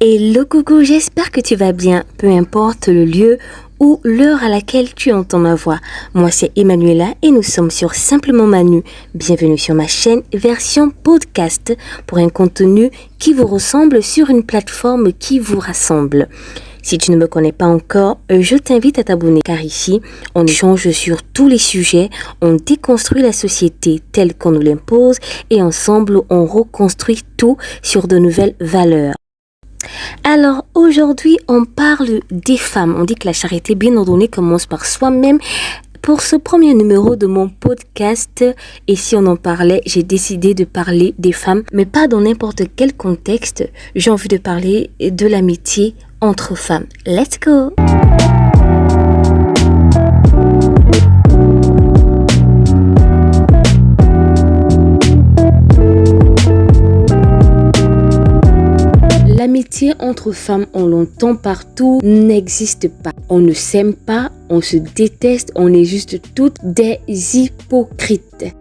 Hello coucou, j'espère que tu vas bien, peu importe le lieu ou l'heure à laquelle tu entends ma voix. Moi c'est Emmanuela et nous sommes sur Simplement Manu. Bienvenue sur ma chaîne version podcast pour un contenu qui vous ressemble sur une plateforme qui vous rassemble. Si tu ne me connais pas encore, je t'invite à t'abonner car ici, on échange sur tous les sujets, on déconstruit la société telle qu'on nous l'impose et ensemble on reconstruit tout sur de nouvelles valeurs. Alors aujourd'hui on parle des femmes. On dit que la charité bien ordonnée commence par soi-même. Pour ce premier numéro de mon podcast, et si on en parlait, j'ai décidé de parler des femmes, mais pas dans n'importe quel contexte. J'ai envie de parler de l'amitié entre femmes. Let's go! L'amitié entre femmes, on l'entend partout, n'existe pas. On ne s'aime pas, on se déteste, on est juste toutes des hypocrites.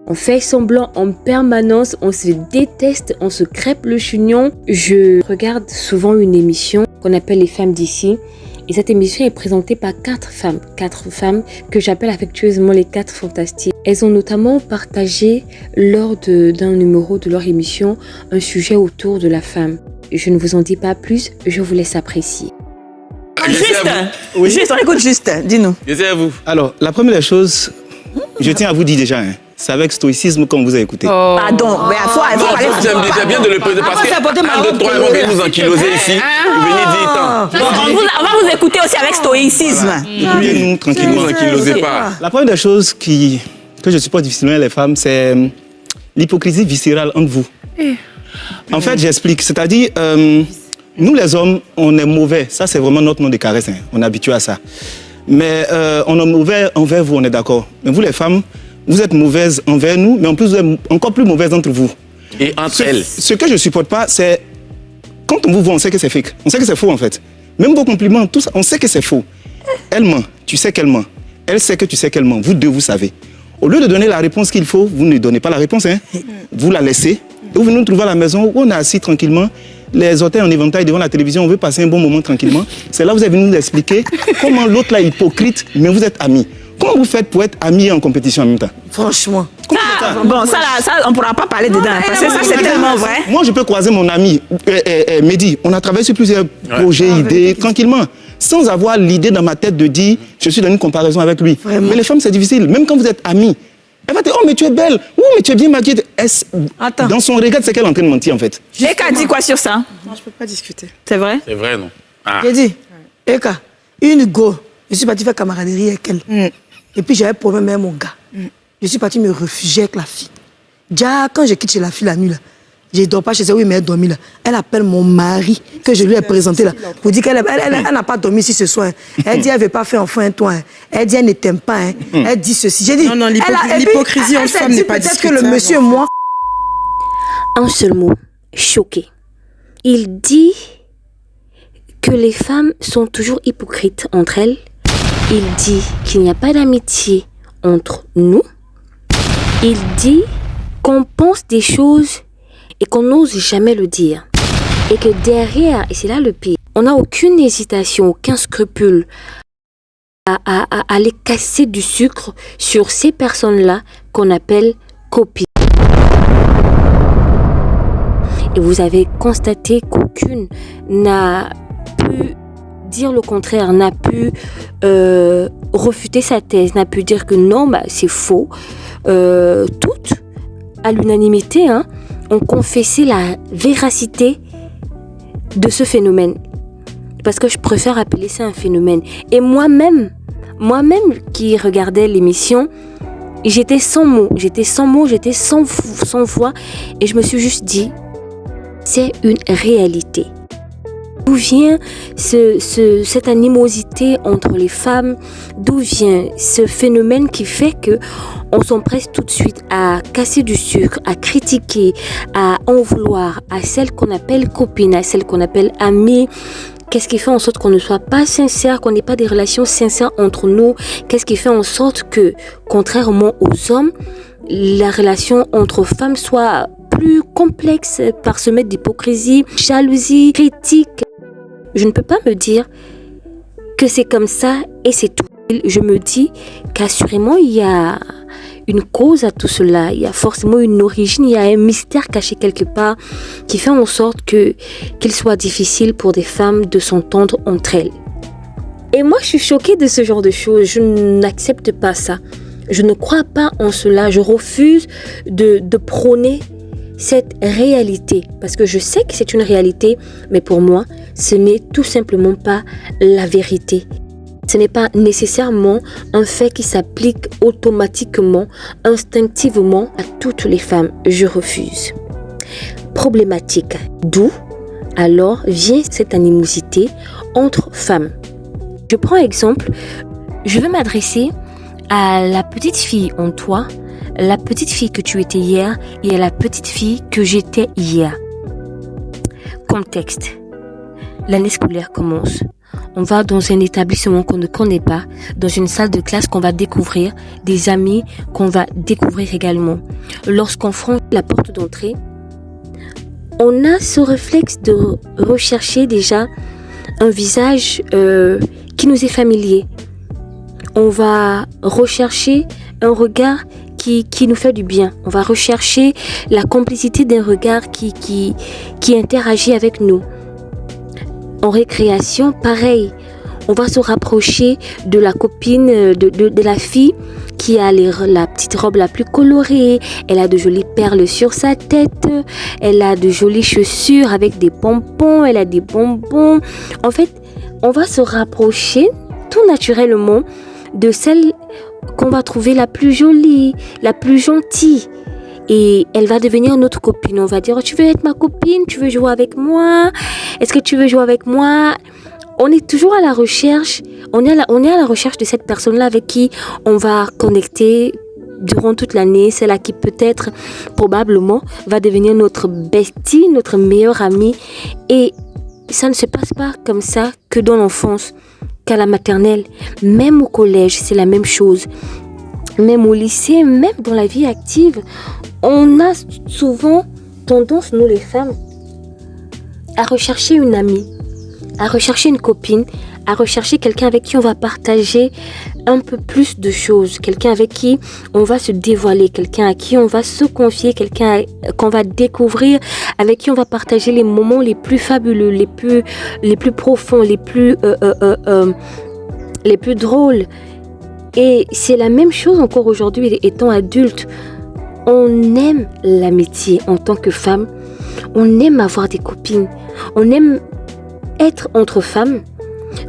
On fait semblant en permanence, on se déteste, on se crêpe le chignon. Je regarde souvent une émission qu'on appelle Les Femmes d'ici. Et cette émission est présentée par quatre femmes que j'appelle affectueusement les 4 fantastiques. Elles ont notamment partagé lors d'un numéro de leur émission un sujet autour de la femme. Je ne vous en dis pas plus, je vous laisse apprécier. Juste, on écoute juste, dis-nous. Je sais à vous. Alors, la première chose, je tiens à vous dire déjà, c'est avec stoïcisme qu'on vous a écouté. Pardon, mais il faut aller. C'est bien de le poser parce que 1, 2, 3, ils vont venir nous enkyloser ici. Venez dire tant. On va vous écouter aussi avec stoïcisme. Écoutez-nous tranquillement. Ne nous ankylosez pas. La première chose que je supporte difficilement les femmes, c'est l'hypocrisie viscérale entre vous. En fait, j'explique. C'est-à-dire, nous les hommes, on est mauvais. Ça, c'est vraiment notre nom de caresse. On est habitué à ça. Mais on est mauvais envers vous, on est d'accord. Mais vous les femmes, vous êtes mauvaises envers nous, mais en plus, vous êtes encore plus mauvaises entre vous. Et entre elles. Ce que je ne supporte pas, c'est quand on vous voit, on sait que c'est fake. On sait que c'est faux, en fait. Même vos compliments, tout ça, on sait que c'est faux. Elle ment, tu sais qu'elle ment. Elle sait que tu sais qu'elle ment. Vous deux, vous savez. Au lieu de donner la réponse qu'il faut, vous ne donnez pas la réponse. Vous la laissez. Et vous venez nous trouver à la maison où on est assis tranquillement, les orteils en éventail devant la télévision, on veut passer un bon moment tranquillement. C'est là que vous avez venu nous expliquer comment l'autre là est hypocrite, mais vous êtes amis. Comment vous faites pour être amis et en compétition en même temps? Franchement. Ça, on ne pourra pas parler dedans, parce que ça, c'est tellement vrai. Moi, je peux croiser mon ami Mehdi. On a travaillé sur plusieurs projets, idées, tranquillement, sans avoir l'idée dans ma tête de dire, je suis dans une comparaison avec lui. Vraiment. Mais les femmes, c'est difficile, même quand vous êtes amis. Elle va te dire, oh, mais tu es belle, oh, mais tu es bien maquillée. Attends. Dans son regard, c'est qu'elle est en train de mentir, en fait. Eka dit quoi sur ça? Non, je ne peux pas discuter. C'est vrai? C'est vrai, non? Ah. J'ai dit, Eka, une go, je suis partie faire camaraderie avec elle. Et puis j'avais un problème avec mon gars. Je suis partie me réfugier avec la fille. Déjà, quand je quitte chez la fille la nuit, là, je ne dors pas chez elle, oui, mais elle dormit là. Elle appelle mon mari, que je lui ai présenté là, pour dire qu'elle n'a pas dormi ici ce soir. Elle dit, elle ne veut pas faire enfant à toi. Elle dit, elle ne t'aime pas. Elle dit ceci. J'ai dit, non, l'hypocrisie en femme n'est pas discutable. Peut-être que le monsieur, moi... Un seul mot, choqué. Il dit que les femmes sont toujours hypocrites entre elles. Il dit qu'il n'y a pas d'amitié entre nous. Il dit qu'on pense des choses et qu'on n'ose jamais le dire. Et que derrière, et c'est là le pire, on n'a aucune hésitation, aucun scrupule à aller casser du sucre sur ces personnes-là qu'on appelle copines. Et vous avez constaté qu'aucune n'a pu dire le contraire, n'a pu refuter sa thèse, n'a pu dire que non, bah, c'est faux. Toutes, à l'unanimité, ont confessé la véracité de ce phénomène. Parce que je préfère appeler ça un phénomène. Et moi-même qui regardais l'émission, j'étais sans mots, j'étais sans voix. Et je me suis juste dit, c'est une réalité. D'où vient cette animosité entre les femmes? D'où vient ce phénomène qui fait que on s'empresse tout de suite à casser du sucre, à critiquer, à en vouloir à celles qu'on appelle copines, à celles qu'on appelle amies? Qu'est-ce qui fait en sorte qu'on ne soit pas sincère, qu'on n'ait pas des relations sincères entre nous? Qu'est-ce qui fait en sorte que, contrairement aux hommes, la relation entre femmes soit plus complexe, parsemé d'hypocrisie, jalousie, critique. Je ne peux pas me dire que c'est comme ça et c'est tout. Je me dis qu'assurément, il y a une cause à tout cela. Il y a forcément une origine, il y a un mystère caché quelque part qui fait en sorte qu'il soit difficile pour des femmes de s'entendre entre elles. Et moi, je suis choquée de ce genre de choses. Je n'accepte pas ça. Je ne crois pas en cela. Je refuse de prôner cette réalité. Parce que je sais que c'est une réalité, mais pour moi, ce n'est tout simplement pas la vérité. Ce n'est pas nécessairement un fait qui s'applique automatiquement, instinctivement à toutes les femmes. Je refuse. Problématique. D'où alors vient cette animosité entre femmes. Je prends exemple, je vais m'adresser à la petite fille en toi, la petite fille que tu étais hier et à la petite fille que j'étais hier. Contexte. L'année scolaire commence. On va dans un établissement qu'on ne connaît pas, dans une salle de classe qu'on va découvrir, des amis qu'on va découvrir également. Lorsqu'on franchit la porte d'entrée, on a ce réflexe de rechercher déjà un visage qui nous est familier. On va rechercher un regard qui nous fait du bien. On va rechercher la complicité d'un regard qui interagit avec nous. En récréation, pareil, on va se rapprocher de la copine, de la fille qui a la petite robe la plus colorée. Elle a de jolies perles sur sa tête. Elle a de jolies chaussures avec des pompons. Elle a des bonbons. En fait, on va se rapprocher tout naturellement de celle qu'on va trouver la plus jolie, la plus gentille. Et elle va devenir notre copine. On va dire, oh, tu veux être ma copine? Tu veux jouer avec moi? Est-ce que tu veux jouer avec moi? On est toujours à la recherche. On est à la recherche de cette personne-là avec qui on va connecter durant toute l'année. Celle-là qui peut-être, probablement, va devenir notre bestie, notre meilleure amie. Et ça ne se passe pas comme ça que dans l'enfance, qu'à la maternelle. Même au collège, c'est la même chose. Même au lycée, même dans la vie active, on a souvent tendance, nous les femmes, à rechercher une amie, à rechercher une copine, à rechercher quelqu'un avec qui on va partager un peu plus de choses, quelqu'un avec qui on va se dévoiler, quelqu'un à qui on va se confier, quelqu'un qu'on va découvrir, avec qui on va partager les moments les plus fabuleux, les plus profonds, les plus drôles. Et c'est la même chose encore aujourd'hui, étant adulte. On aime l'amitié en tant que femme. On aime avoir des copines. On aime être entre femmes.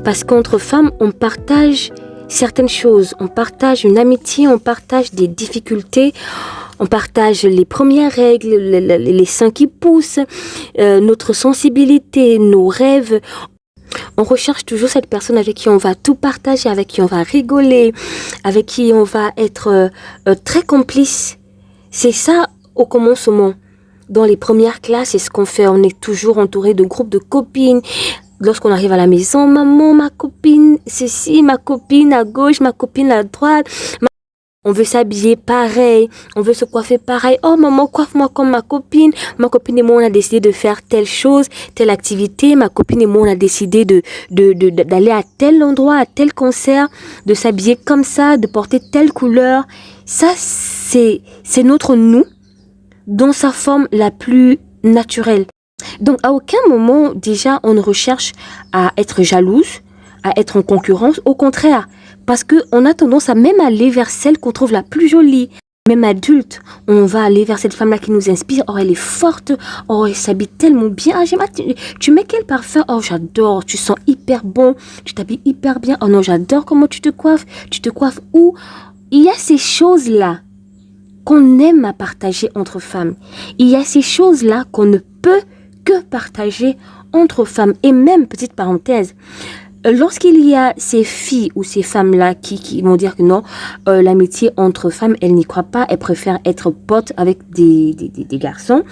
Parce qu'entre femmes, on partage certaines choses. On partage une amitié, on partage des difficultés. On partage les premières règles, les seins qui poussent, notre sensibilité, nos rêves. On recherche toujours cette personne avec qui on va tout partager, avec qui on va rigoler, avec qui on va être très complice. C'est ça au commencement. Dans les premières classes, c'est ce qu'on fait. On est toujours entouré de groupes de copines. Lorsqu'on arrive à la maison, maman, ma copine, ceci, ma copine à gauche, ma copine à droite. On veut s'habiller pareil, on veut se coiffer pareil. Oh maman, coiffe-moi comme ma copine. Ma copine et moi, on a décidé de faire telle chose, telle activité. Ma copine et moi, on a décidé d'aller à tel endroit, à tel concert, de s'habiller comme ça, de porter telle couleur. Ça, c'est notre nous dans sa forme la plus naturelle. Donc, à aucun moment, déjà, on ne recherche à être jalouse, à être en concurrence. Au contraire, parce qu'on a tendance à même aller vers celle qu'on trouve la plus jolie. Même adulte, on va aller vers cette femme-là qui nous inspire. Oh, elle est forte. Oh, elle s'habille tellement bien. Ah, tu mets quel parfum? Oh, j'adore. Tu sens hyper bon. Tu t'habilles hyper bien. Oh non, j'adore comment tu te coiffes. Tu te coiffes où? Il y a ces choses-là qu'on aime à partager entre femmes. Il y a ces choses-là qu'on ne peut que partager entre femmes. Et même, petite parenthèse, lorsqu'il y a ces filles ou ces femmes-là qui vont dire que non, l'amitié entre femmes, elles n'y croient pas, elles préfèrent être potes avec des garçons,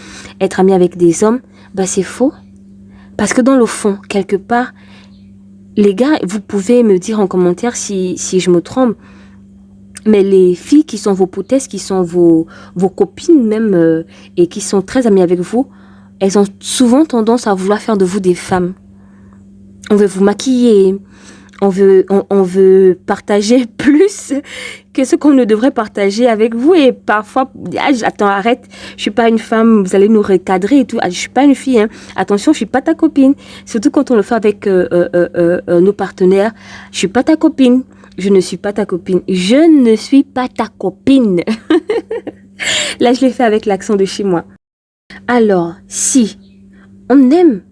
être amies avec des hommes, bah c'est faux. Parce que dans le fond, quelque part, les gars, vous pouvez me dire en commentaire si je me trompe, Mais les filles qui sont vos poutesses, qui sont vos copines même, et qui sont très amies avec vous, elles ont souvent tendance à vouloir faire de vous des femmes. On veut vous maquiller, on veut partager plus que ce qu'on ne devrait partager avec vous. Et parfois, attends, arrête, je suis pas une femme, vous allez nous recadrer et tout. Je suis pas une fille, hein. Attention, je suis pas ta copine. Surtout quand on le fait avec nos partenaires. Je suis pas ta copine. Je ne suis pas ta copine. Je ne suis pas ta copine. Là, je l'ai fait avec l'accent de chez moi. Alors, si on aime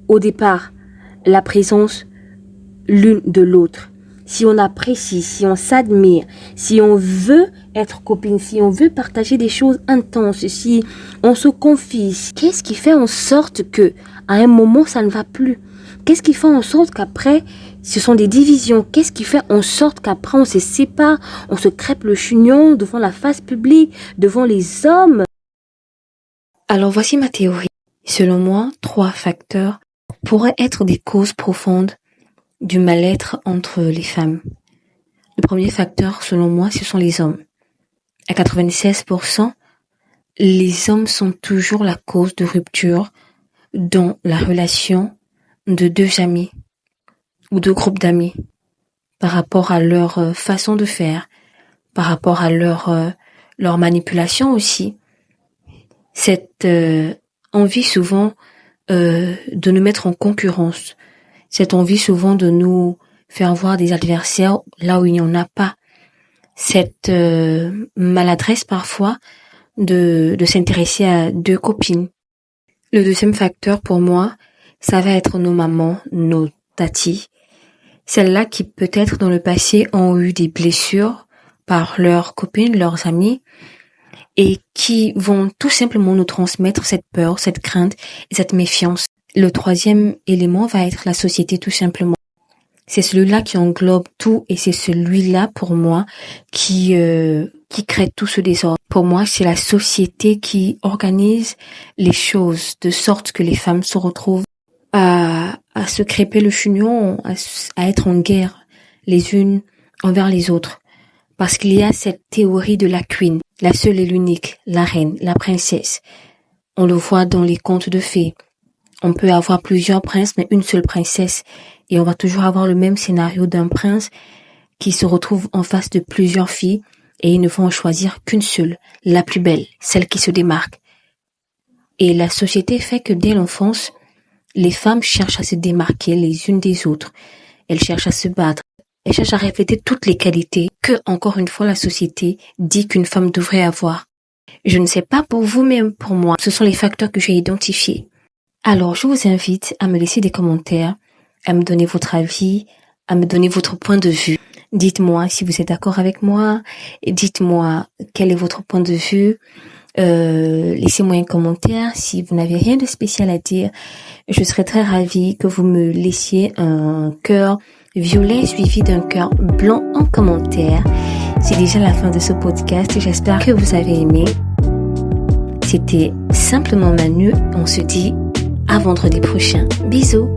au départ la présence l'une de l'autre, si on apprécie, si on s'admire, si on veut être copine, si on veut partager des choses intenses, si on se confie, qu'est-ce qui fait en sorte que à un moment ça ne va plus? Qu'est-ce qui fait en sorte qu'après ce sont des divisions? Qu'est-ce qui fait en sorte qu'après on se sépare, on se crêpe le chignon devant la face publique, devant les hommes? Alors voici ma théorie. Selon moi, 3 facteurs pourraient être des causes profondes du mal-être entre les femmes. Le premier facteur, selon moi, ce sont les hommes. À 96%, les hommes sont toujours la cause de rupture dans la relation de 2 amis ou 2 groupes d'amis par rapport à leur façon de faire, par rapport à leur manipulation aussi. Cette envie souvent de nous mettre en concurrence, cette envie souvent de nous faire voir des adversaires là où il n'y en a pas, cette maladresse parfois de s'intéresser à 2 copines. Le deuxième facteur pour moi, ça va être nos mamans, nos tatis, celles-là qui peut-être dans le passé ont eu des blessures par leurs copines, leurs amis, et qui vont tout simplement nous transmettre cette peur, cette crainte et cette méfiance. Le troisième élément va être la société tout simplement. C'est celui-là qui englobe tout et c'est celui-là pour moi qui crée tout ce désordre. Pour moi, c'est la société qui organise les choses de sorte que les femmes se retrouvent à se crêper le chignon, à être en guerre les unes envers les autres. Parce qu'il y a cette théorie de la queen, la seule et l'unique, la reine, la princesse. On le voit dans les contes de fées. On peut avoir plusieurs princes, mais une seule princesse. Et on va toujours avoir le même scénario d'un prince qui se retrouve en face de plusieurs filles et ils ne vont en choisir qu'une seule, la plus belle, celle qui se démarque. Et la société fait que dès l'enfance, les femmes cherchent à se démarquer les unes des autres. Elles cherchent à se battre. Elles cherchent à refléter toutes les qualités que, encore une fois, la société dit qu'une femme devrait avoir. Je ne sais pas pour vous, mais pour moi, ce sont les facteurs que j'ai identifiés. Alors, je vous invite à me laisser des commentaires, à me donner votre avis, à me donner votre point de vue. Dites-moi si vous êtes d'accord avec moi, dites-moi quel est votre point de vue. Laissez-moi un commentaire. Si vous n'avez rien de spécial à dire, je serais très ravie que vous me laissiez un cœur violet suivi d'un cœur blanc en commentaire. C'est déjà la fin de ce podcast. J'espère que vous avez aimé. C'était simplement Manu. On se dit à vendredi prochain. Bisous.